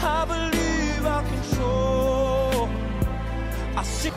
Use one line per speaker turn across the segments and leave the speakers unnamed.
I believe I can show. I see.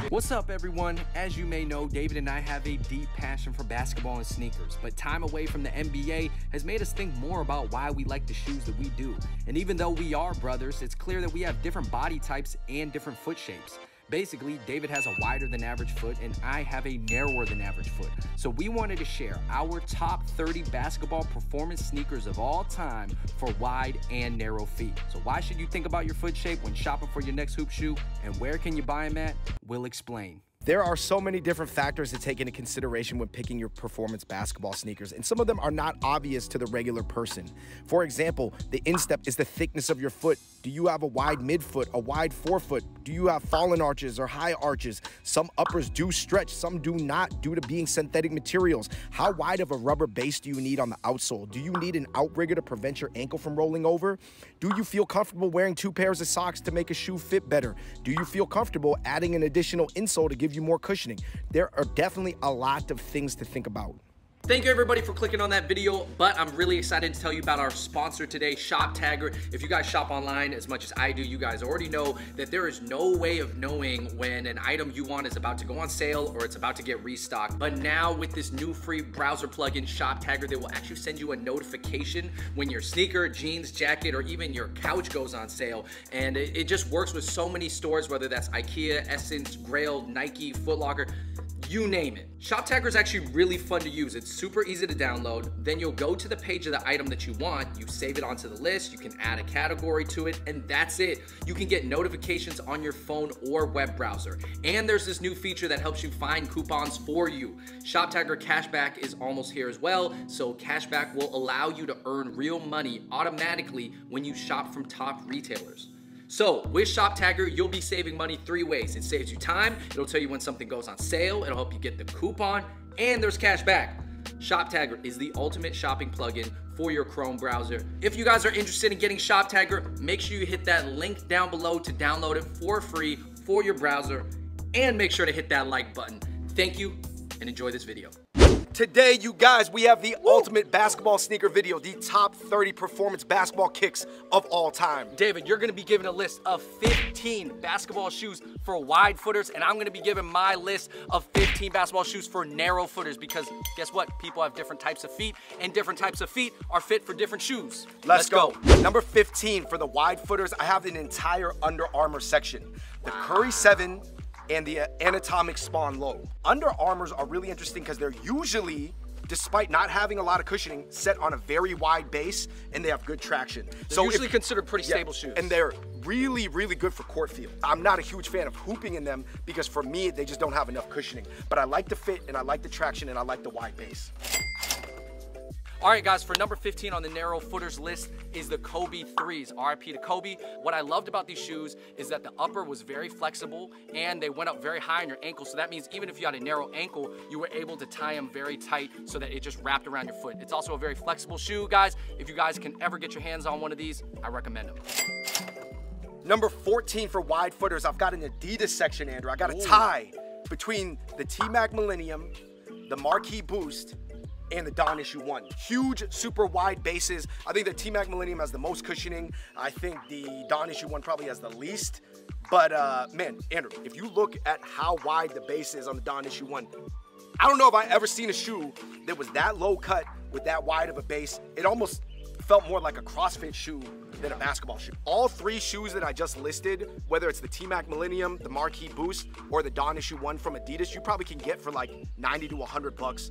What's up, everyone? As you may know, David and I have a deep passion for basketball and sneakers, but time away from the NBA has made us think more about why we like the shoes that we do. And even though we are brothers, it's clear that we have different body types and different foot shapes. Basically, David has a wider than average foot and I have a narrower than average foot. So we wanted to share our top 30 basketball performance sneakers of all time for wide and narrow feet. So why should you think about your foot shape when shopping for your next hoop shoe, and where can you buy them at? We'll explain.
There are so many different factors to take into consideration when picking your performance basketball sneakers, and some of them are not obvious to the regular person. For example, the instep is the thickness of your foot. Do you have a wide midfoot, a wide forefoot? Do you have fallen arches or high arches? Some uppers do stretch, some do not due to being synthetic materials. How wide of a rubber base do you need on the outsole? Do you need an outrigger to prevent your ankle from rolling over? Do you feel comfortable wearing 2 pairs of socks to make a shoe fit better? Do you feel comfortable adding an additional insole to give you more cushioning? There are definitely a lot of things to think about.
Thank you everybody for clicking on that video, but I'm really excited to tell you about our sponsor today, ShopTagger. If you guys shop online as much as I do, you guys already know that there is no way of knowing when an item you want is about to go on sale or it's about to get restocked. But now with this new free browser plugin, ShopTagger, they will actually send you a notification when your sneaker, jeans, jacket, or even your couch goes on sale. And it just works with so many stores, whether that's IKEA, Essence, Grail, Nike, Foot Locker, you name it. ShopTagger is actually really fun to use. It's super easy to download. Then you'll go to the page of the item that you want, you save it onto the list, you can add a category to it, and that's it. You can get notifications on your phone or web browser. And there's this new feature that helps you find coupons for you. ShopTagger Cashback is almost here as well, so Cashback will allow you to earn real money automatically when you shop from top retailers. So with ShopTagger, you'll be saving money 3 ways. It saves you time, it'll tell you when something goes on sale, it'll help you get the coupon, and there's cash back. ShopTagger is the ultimate shopping plugin for your Chrome browser. If you guys are interested in getting ShopTagger, make sure you hit that link down below to download it for free for your browser, and make sure to hit that like button. Thank you, and enjoy this video.
Today, you guys, we have the ultimate basketball sneaker video, the top 30 performance basketball kicks of all time.
David, you're gonna be given a list of 15 basketball shoes for wide footers, and I'm gonna be giving my list of 15 basketball shoes for narrow footers, because guess what? People have different types of feet, and different types of feet are fit for different shoes.
Let's go. Number 15 for the wide footers, I have an entire Under Armour section. The Curry 7, and the Anatomic Spawn Low. Under Armours are really interesting because they're usually, despite not having a lot of cushioning, set on a very wide base, and they have good traction.
They're usually considered pretty stable shoes.
And they're really, really good for court feel. I'm not a huge fan of hooping in them because for me, they just don't have enough cushioning. But I like the fit, and I like the traction, and I like the wide base.
All right, guys, for number 15 on the narrow footers list is the Kobe 3s, RIP to Kobe. What I loved about these shoes is that the upper was very flexible and they went up very high on your ankle. So that means even if you had a narrow ankle, you were able to tie them very tight so that it just wrapped around your foot. It's also a very flexible shoe, guys. If you guys can ever get your hands on one of these, I recommend them.
Number 14 for wide footers, I've got an Adidas section, Andrew. I got a tie between the T-Mac Millennium, the Marquee Boost, and the Don Issue 1. Huge, super wide bases. I think the T-Mac Millennium has the most cushioning. I think the Don Issue 1 probably has the least. But man, Andrew, if you look at how wide the base is on the Don Issue 1, I don't know if I ever seen a shoe that was that low cut with that wide of a base. It almost felt more like a CrossFit shoe than a basketball shoe. All 3 shoes that I just listed, whether it's the T-Mac Millennium, the Marquee Boost, or the Don Issue 1 from Adidas, you probably can get for like 90 to 100 bucks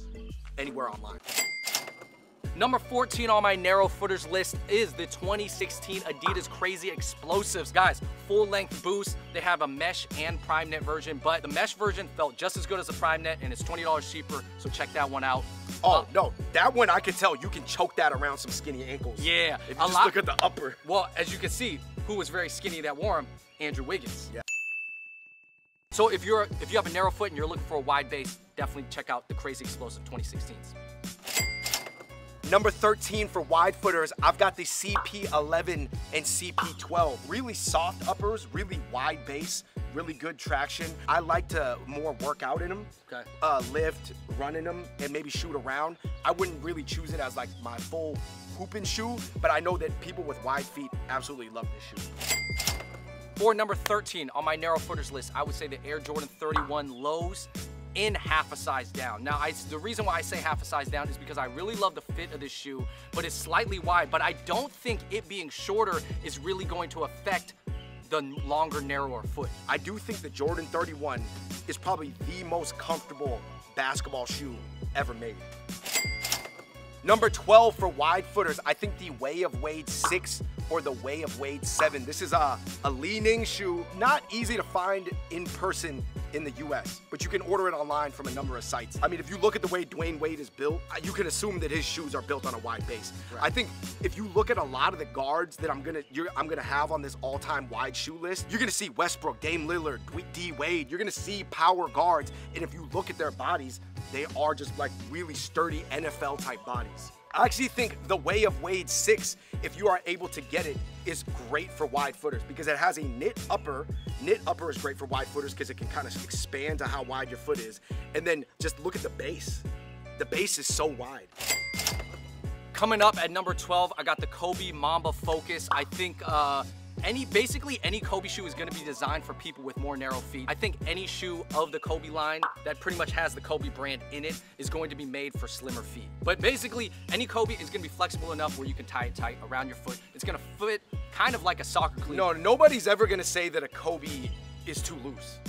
anywhere online.
Number 14 on my narrow footers list is the 2016 Adidas Crazy Explosives. Guys, full length boost. They have a mesh and prime net version, but the mesh version felt just as good as the prime net and it's $20 cheaper, so check that one out.
Oh, no, that one I can tell you can choke that around some skinny ankles.
Yeah.
If you just look at the upper.
Well, as you can see, who was very skinny that wore them? Andrew Wiggins.
Yeah.
So if you have a narrow foot and you're looking for a wide base, definitely check out the Crazy Explosive 2016s.
Number 13 for wide footers, I've got the CP11 and CP12. Really soft uppers, really wide base, really good traction. I like to more work out in them,
okay.
Lift, run in them, and maybe shoot around. I wouldn't really choose it as like my full hooping shoe, but I know that people with wide feet absolutely love this shoe.
For number 13 on my narrow footers list, I would say the Air Jordan 31 lows in half a size down. Now, the reason why I say half a size down is because I really love the fit of this shoe, but it's slightly wide, but I don't think it being shorter is really going to affect the longer, narrower foot.
I do think the Jordan 31 is probably the most comfortable basketball shoe ever made. Number 12 for wide footers, I think the Way of Wade 6 or the Way of Wade 7. This is a Li-Ning shoe, not easy to find in person in the US, but you can order it online from a number of sites. I mean, if you look at the way Dwayne Wade is built, you can assume that his shoes are built on a wide base. Right. I think if you look at a lot of the guards that I'm gonna have on this all-time wide shoe list, you're gonna see Westbrook, Dame Lillard, D Wade. You're gonna see power guards, and if you look at their bodies, they are just like really sturdy NFL type bodies. I actually think the Way of Wade 6, if you are able to get it, is great for wide footers because it has a knit upper. Knit upper is great for wide footers because it can kind of expand to how wide your foot is. And then just look at the base. The base is so wide.
Coming up at number 12, I got the Kobe Mamba Focus. I think basically any Kobe shoe is going to be designed for people with more narrow feet. I think any shoe of the Kobe line that pretty much has the Kobe brand in it is going to be made for slimmer feet. But basically, any Kobe is going to be flexible enough where you can tie it tight around your foot. It's going to fit kind of like a soccer cleat.
No, nobody's ever going to say that a Kobe is too loose.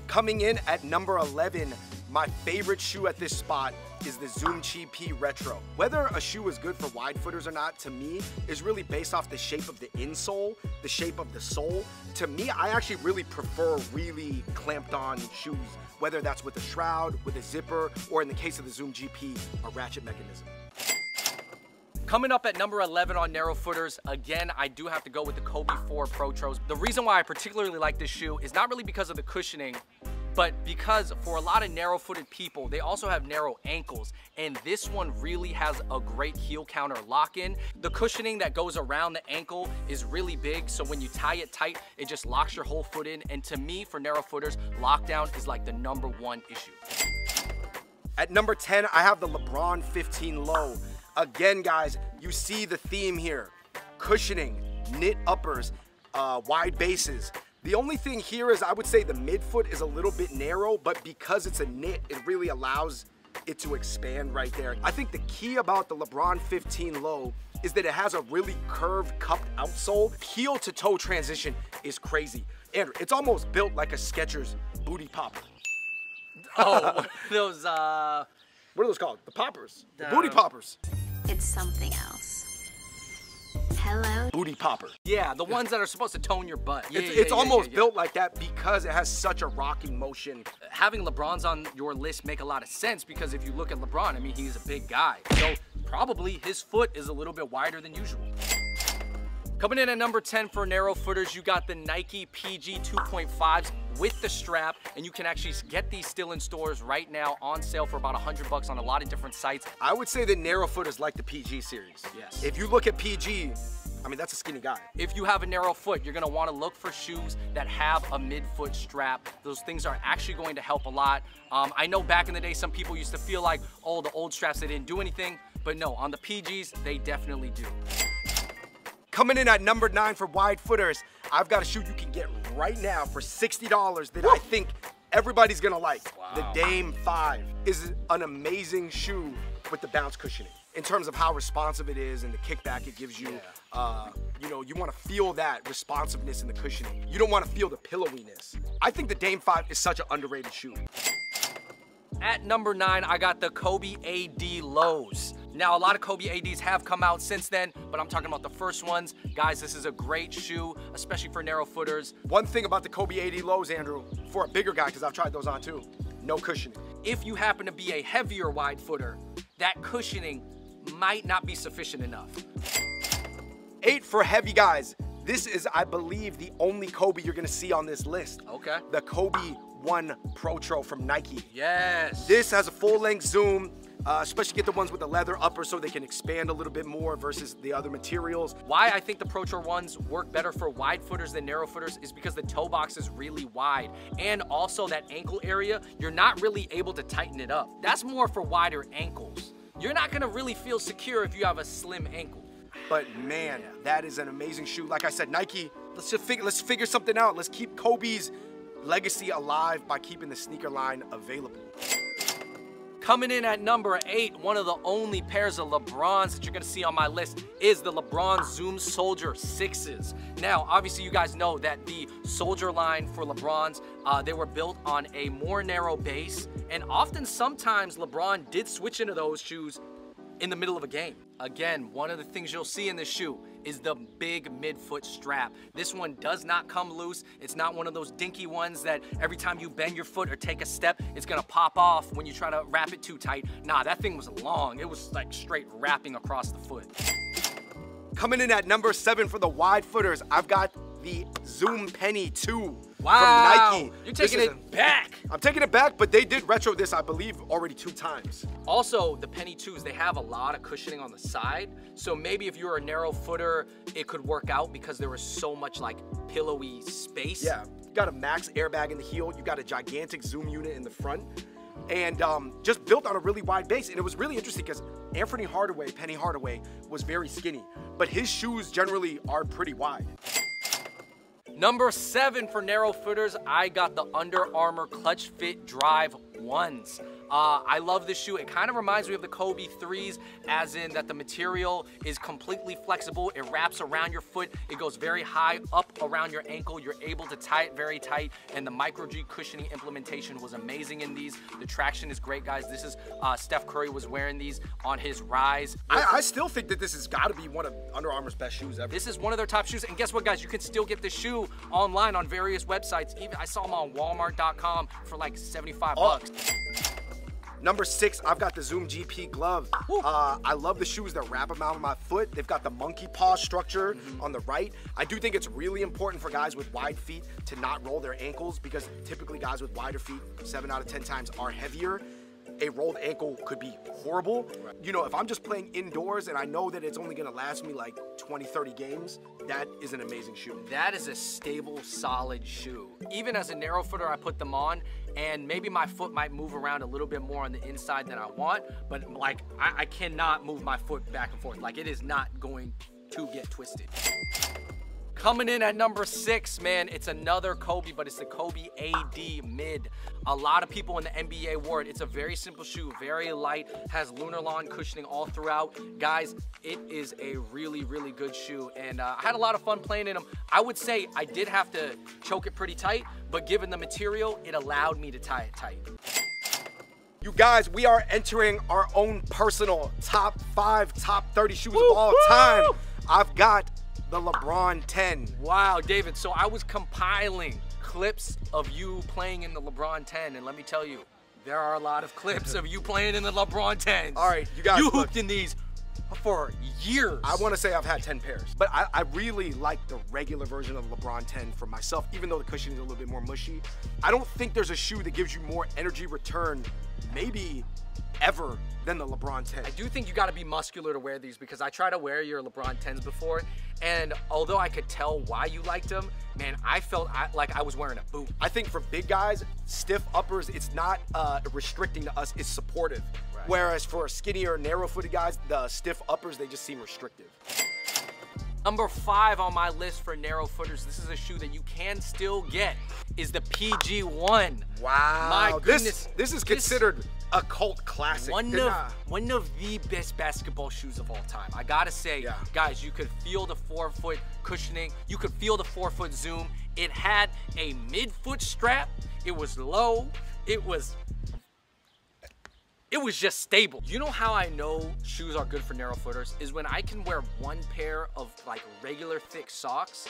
Coming in at number 11, my favorite shoe at this spot is the Zoom Chi P Retro. Whether a shoe is good for wide footers or not, to me, is really based off the shape of the insole, the shape of the sole. To me, I actually really prefer really clamped on shoes, whether that's with a shroud, with a zipper, or in the case of the Zoom GP, a ratchet mechanism.
Coming up at number 11 on narrow footers, again, I do have to go with the Kobe 4 Protros. The reason why I particularly like this shoe is not really because of the cushioning, but because for a lot of narrow-footed people, they also have narrow ankles, and this one really has a great heel counter lock-in. The cushioning that goes around the ankle is really big, so when you tie it tight, it just locks your whole foot in, and to me, for narrow footers, lockdown is like the #1 issue.
At number 10, I have the LeBron 15 Low. Again, guys, you see the theme here. Cushioning, knit uppers, wide bases. The only thing here is I would say the midfoot is a little bit narrow, but because it's a knit, it really allows it to expand right there. I think the key about the LeBron 15 Low is that it has a really curved, cupped outsole. Heel to toe transition is crazy. Andrew, it's almost built like a Skechers booty popper.
Oh, those,
what are those called? The poppers. The booty poppers.
It's something else. Hello?
Booty popper.
Yeah, the ones that are supposed to tone your butt.
It's almost built like that because it has such a rocking motion.
Having LeBron's on your list make a lot of sense because if you look at LeBron, I mean, he's a big guy. So probably his foot is a little bit wider than usual. Coming in at number 10 for narrow footers, you got the Nike PG 2.5s with the strap, and you can actually get these still in stores right now on sale for about $100 on a lot of different sites.
I would say that narrow footers like the PG series.
Yes.
If you look at PG, I mean, that's a skinny guy.
If you have a narrow foot, you're gonna wanna look for shoes that have a midfoot strap. Those things are actually going to help a lot. I know back in the day, some people used to feel like, oh, the old straps, they didn't do anything, but no, on the PGs, they definitely do.
Coming in at number 9 for wide footers, I've got a shoe you can get right now for $60 that I think everybody's gonna like.
Wow.
The Dame 5 is an amazing shoe with the bounce cushioning. In terms of how responsive it is and the kickback it gives you, you know, you wanna feel that responsiveness in the cushioning. You don't wanna feel the pillowiness. I think the Dame 5 is such an underrated shoe.
At number 9, I got the Kobe AD Lows. Now, a lot of Kobe ADs have come out since then, but I'm talking about the first ones. Guys, this is a great shoe, especially for narrow footers.
One thing about the Kobe AD Lows, Andrew, for a bigger guy, because I've tried those on too, no cushioning.
If you happen to be a heavier wide footer, that cushioning might not be sufficient enough.
8 for heavy guys. This is, I believe, the only Kobe you're gonna see on this list.
Okay.
The Kobe 1 Protro from Nike.
Yes.
This has a full-length zoom, especially get the ones with the leather upper so they can expand a little bit more versus the other materials.
Why I think the Protro ones work better for wide footers than narrow footers is because the toe box is really wide. And also that ankle area, you're not really able to tighten it up. That's more for wider ankles. you're not gonna really feel secure if you have a slim ankle.
But man, that is an amazing shoe. Like I said, Nike, let's figure something out. Let's keep Kobe's legacy alive by keeping the sneaker line available.
Coming in at number 8, one of the only pairs of LeBrons that you're gonna see on my list is the LeBron Zoom Soldier 6s. Now, obviously you guys know that the Soldier line for LeBrons, they were built on a more narrow base, and often sometimes LeBron did switch into those shoes in the middle of a game. Again, one of the things you'll see in this shoe is the big midfoot strap. This one does not come loose. It's not one of those dinky ones that every time you bend your foot or take a step, it's gonna pop off when you try to wrap it too tight. Nah, that thing was long. It was like straight wrapping across the foot.
Coming in at number 7 for the wide footers, I've got the Zoom Penny 2
Wow,
from Nike.
you're taking it back.
I'm taking it back, but they did retro this, I believe, already 2 times.
Also, the Penny 2s, they have a lot of cushioning on the side. So maybe if you're a narrow footer, it could work out because there was so much like pillowy space.
Yeah, you got a max airbag in the heel. You got a gigantic zoom unit in the front. And just built on a really wide base. And it was really interesting because Penny Hardaway, was very skinny. But his shoes generally are pretty wide.
Number 7 for narrow footers, I got the Under Armour Clutch Fit Drive 1s. I love this shoe. It kind of reminds me of the Kobe 3s, as in that the material is completely flexible. It wraps around your foot. It goes very high up around your ankle. You're able to tie it very tight, and the Micro G cushioning implementation was amazing in these. The traction is great, guys. This is Steph Curry was wearing these on his rise.
I still think that this has got to be one of Under Armour's best shoes ever.
This is one of their top shoes, and guess what, guys? You can still get this shoe online on various websites. Even I saw them on Walmart.com for like 75 bucks.
Number 6, I've got the Zoom GP glove. I love the shoes that wrap them out on my foot. They've got the monkey paw structure on the right. I do think it's really important for guys with wide feet to not roll their ankles because typically guys with wider feet, 7 out of 10 times, are heavier. A rolled ankle could be horrible. You know, if I'm just playing indoors and I know that it's only gonna last me like 20, 30 games, that is an amazing shoe.
That is a stable, solid shoe. Even as a narrow footer, I put them on, and maybe my foot might move around a little bit more on the inside than I want, but like, I cannot move my foot back and forth. Like, it is not going to get twisted. Coming in at number 6, man, it's another Kobe, but it's the Kobe AD Mid. A lot of people in the NBA wore it. It's a very simple shoe, very light, has lunar lawn cushioning all throughout. Guys, it is a really, really good shoe, and I had a lot of fun playing in them. I would say I did have to choke it pretty tight, but given the material, it allowed me to tie it tight.
You guys, we are entering our own personal top 5, top 30 shoes of all time. I've got the LeBron 10.
Wow, David, so I was compiling clips of you playing in the LeBron 10, and let me tell you, there are a lot of clips of you playing in the LeBron 10s.
All right, you guys,
you
look,
hooped in these for years.
I want to say I've had 10 pairs, but I really like the regular version of LeBron 10 for myself, even though the cushioning is a little bit more mushy. I don't think there's a shoe that gives you more energy return, maybe ever, than the LeBron 10.
I do think you got to be muscular to wear these because I tried to wear your LeBron 10s before, and although I could tell why you liked them, man, I felt like I was wearing a boot.
I think for big guys, stiff uppers, it's not restricting to us, it's supportive. Right. Whereas for skinnier, narrow-footed guys, the stiff uppers, they just seem restrictive.
Number 5 on my list for narrow footers, this is a shoe that you can still get, is the PG1.
Wow.
My goodness.
This is considered a cult classic.
One of the best basketball shoes of all time. I gotta say, guys, you could feel the 4-foot cushioning. You could feel the 4-foot zoom. It had a mid-foot strap. It was low. It was just stable. You know how I know shoes are good for narrow footers is when I can wear one pair of like regular thick socks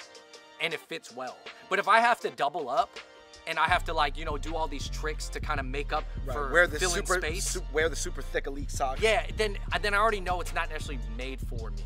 and it fits well. But if I have to double up and I have to, like, you know, do all these tricks to kind of make up for filling space.
Wear the super thick elite socks.
Yeah, then I already know it's not necessarily made for me.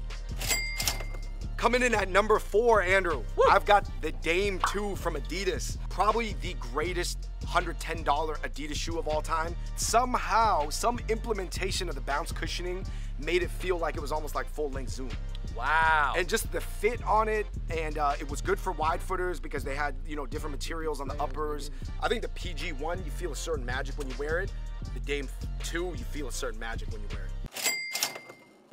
Coming in at number 4, Andrew, I've got the Dame 2 from Adidas. Probably the greatest $110 Adidas shoe of all time. Somehow, some implementation of the bounce cushioning made it feel like it was almost like full-length Zoom.
Wow.
And just the fit on it, and it was good for wide footers because they had, you know, different materials on the uppers. I think the PG1, you feel a certain magic when you wear it. The Dame 2, you feel a certain magic when you wear it.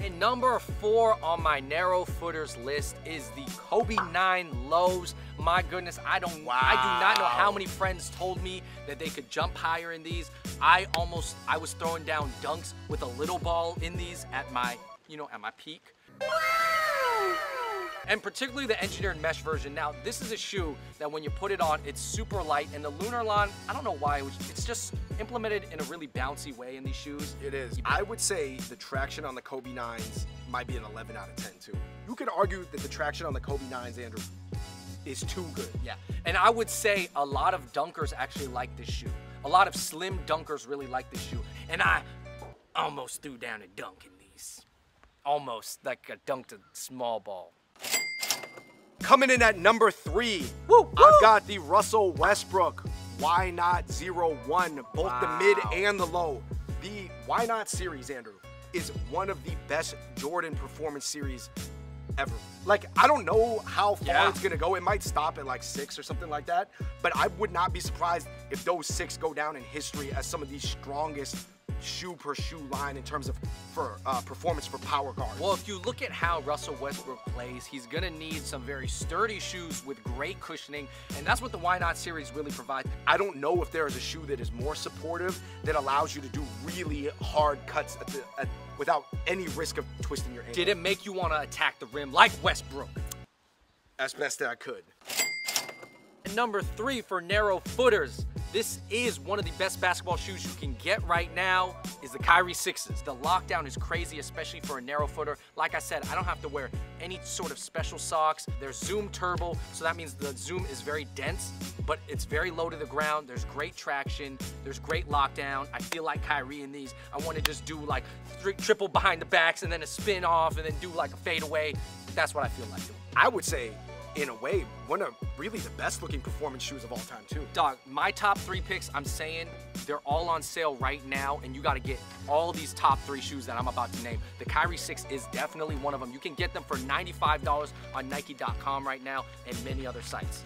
And number 4 on my narrow footers list is the Kobe 9 lows. My goodness, I do not know how many friends told me that they could jump higher in these. I was throwing down dunks with a little ball in these at my, at my peak. And particularly the engineered mesh version. Now, this is a shoe that when you put it on, it's super light. And the Lunarlon, I don't know why, it's just implemented in a really bouncy way in these shoes.
It is. I would say the traction on the Kobe 9s might be an 11 out of 10 too. You could argue that the traction on the Kobe 9s, Andrew, is too good.
Yeah, and I would say a lot of dunkers actually like this shoe. A lot of slim dunkers really like this shoe. And I almost threw down a dunk in these. Almost, like I dunked a small ball.
Coming in at number 3, I've got the Russell Westbrook Why Not 01, both the mid and the low. The Why Not series, Andrew, is one of the best Jordan performance series ever. Like, I don't know how far it's gonna go. It might stop at like 6 or something like that, but I would not be surprised if those 6 go down in history as some of the strongest shoe per shoe line in terms of performance for power guards.
Well, if you look at how Russell Westbrook plays, he's gonna need some very sturdy shoes with great cushioning, and that's what the Why Not series really provides.
I don't know if there is a shoe that is more supportive that allows you to do really hard cuts without any risk of twisting your ankle.
Did it make you want to attack the rim like Westbrook?
As best that I could.
And number 3 for narrow footers. This is one of the best basketball shoes you can get right now, is the Kyrie 6s. The lockdown is crazy, especially for a narrow footer. Like I said, I don't have to wear any sort of special socks. They're Zoom Turbo, so that means the zoom is very dense, but it's very low to the ground. There's great traction. There's great lockdown. I feel like Kyrie in these. I want to just do like triple behind the backs and then a spin off and then do like a fadeaway. That's what I feel like doing.
I would say, in a way, one of really the best looking performance shoes of all time too.
Dog, my top 3 picks, I'm saying they're all on sale right now, and you got to get all these top 3 shoes that I'm about to name. The Kyrie 6 is definitely one of them. You can get them for $95 on Nike.com right now and many other sites.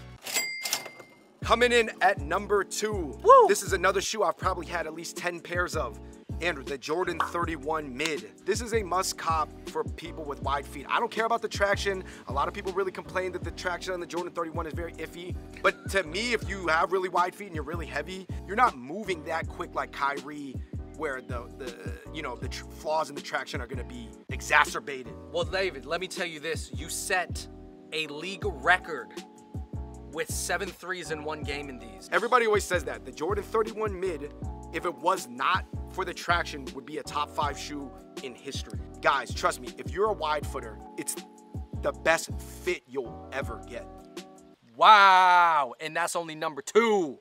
Coming in at number 2, this is another shoe I've probably had at least 10 pairs of. Andrew, the Jordan 31 Mid. This is a must cop for people with wide feet. I don't care about the traction. A lot of people really complain that the traction on the Jordan 31 is very iffy. But to me, if you have really wide feet and you're really heavy, you're not moving that quick like Kyrie, where the flaws in the traction are gonna be exacerbated.
Well, David, let me tell you this. You set a league record with 7 threes in one game in these.
Everybody always says that. The Jordan 31 Mid, if it was not for the traction, would be a top 5 shoe in history. Guys, trust me, if you're a wide footer, it's the best fit you'll ever get.
Wow, and that's only number 2.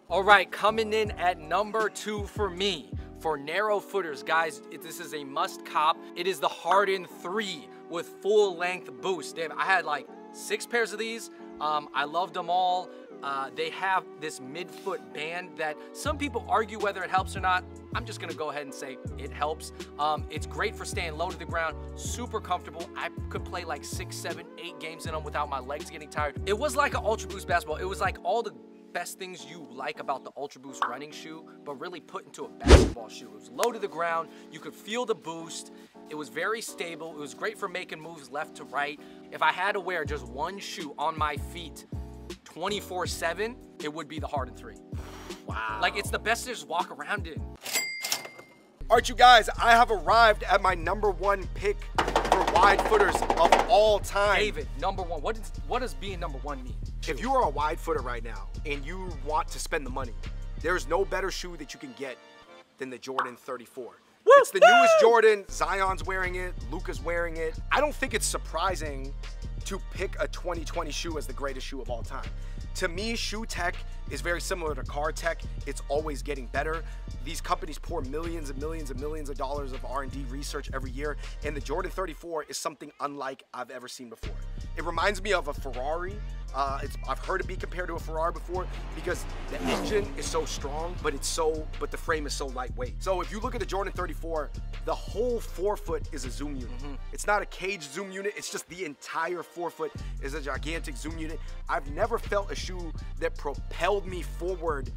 All right, coming in at number 2 for me, for narrow footers, guys, this is a must cop. It is the Harden 3 with full length boost. Dave, I had like 6 pairs of these. I loved them all. They have this midfoot band that some people argue whether it helps or not. I'm just gonna go ahead and say it helps. It's great for staying low to the ground, super comfortable. I could play like 6, 7, 8 games in them without my legs getting tired. It was like an Ultra Boost basketball. It was like all the best things you like about the Ultra Boost running shoe, but really put into a basketball shoe. It was low to the ground. You could feel the boost. It was very stable. It was great for making moves left to right. If I had to wear just one shoe on my feet 24/7, it would be the Harden 3.
Wow.
Like, it's the best to just walk around in.
All right, you guys, I have arrived at my number 1 pick for wide footers of all time.
David, number 1. What does being number 1 mean?
If you are a wide footer right now and you want to spend the money, there's no better shoe that you can get than the Jordan 34. It's the newest Jordan. Zion's wearing it. Luka's wearing it. I don't think it's surprising to pick a 2020 shoe as the greatest shoe of all time. To me, shoe tech is very similar to car tech. It's always getting better. These companies pour millions and millions and millions of dollars of R&D research every year, and the Jordan 34 is something unlike I've ever seen before. It reminds me of a Ferrari. I've heard it be compared to a Ferrari before because the engine is so strong, but the frame is so lightweight. So if you look at the Jordan 34, the whole forefoot is a zoom unit. It's not a cage zoom unit, it's just the entire forefoot is a gigantic zoom unit. I've never felt a shoe that propelled me forward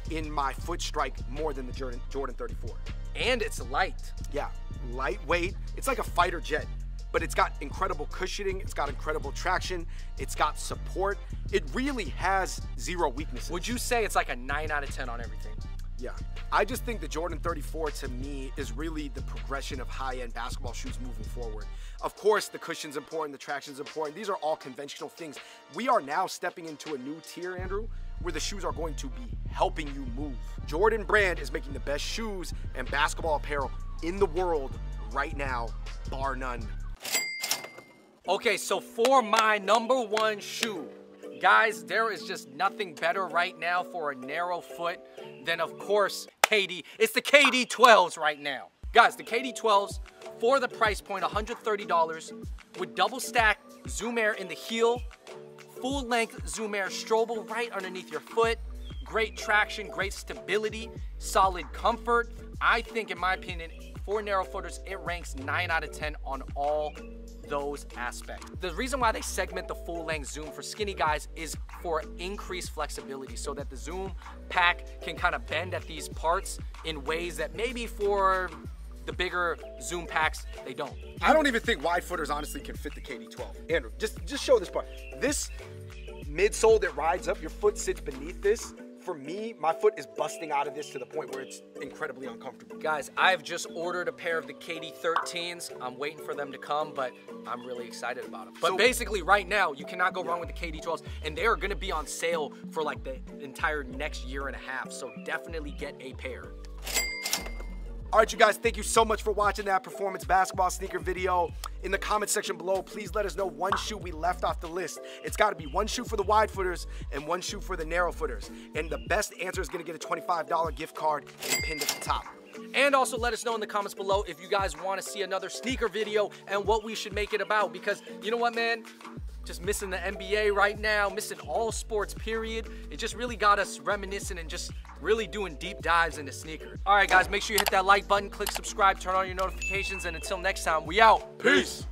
in my foot strike more than the Jordan 34.
And it's light.
Yeah, lightweight. It's like a fighter jet, but it's got incredible cushioning. It's got incredible traction. It's got support. It really has zero weaknesses.
Would you say it's like a 9 out of 10 on everything?
Yeah, I just think the Jordan 34 to me is really the progression of high-end basketball shoes moving forward. Of course, the cushion's important, the traction's important. These are all conventional things. We are now stepping into a new tier, Andrew, where the shoes are going to be helping you move. Jordan Brand is making the best shoes and basketball apparel in the world right now, bar none.
Okay, so for my #1 shoe, guys, there is just nothing better right now for a narrow foot than, of course, KD. It's the KD 12s right now. Guys, the KD 12s, for the price point, $130, with double stack Zoom Air in the heel, full length Zoom Air Strobel right underneath your foot, great traction, great stability, solid comfort. I think, in my opinion, for narrow footers, it ranks 9 out of 10 on all those aspects. The reason why they segment the full length Zoom for skinny guys is for increased flexibility, so that the Zoom pack can kind of bend at these parts in ways that maybe for the bigger Zoom packs, they don't.
I don't even think wide footers honestly can fit the KD 12. Andrew, just show this part. This midsole that rides up, your foot sits beneath this. For me, my foot is busting out of this to the point where it's incredibly uncomfortable.
Guys, I've just ordered a pair of the KD 13s. I'm waiting for them to come, but I'm really excited about them. But basically, right now, you cannot go wrong with the KD 12s, and they are gonna be on sale for like the entire next year and a half, so definitely get a pair.
All right, you guys, thank you so much for watching that performance basketball sneaker video. In the comment section below, please let us know one shoe we left off the list. It's got to be one shoe for the wide footers and one shoe for the narrow footers. And the best answer is going to get a $25 gift card and pinned at the top.
And also let us know in the comments below if you guys want to see another sneaker video and what we should make it about. Because you know what, man? Just missing the NBA right now, missing all sports, period. It just really got us reminiscing and just really doing deep dives into sneakers. All right, guys, make sure you hit that like button, click subscribe, turn on your notifications, and until next time, we out.
Peace.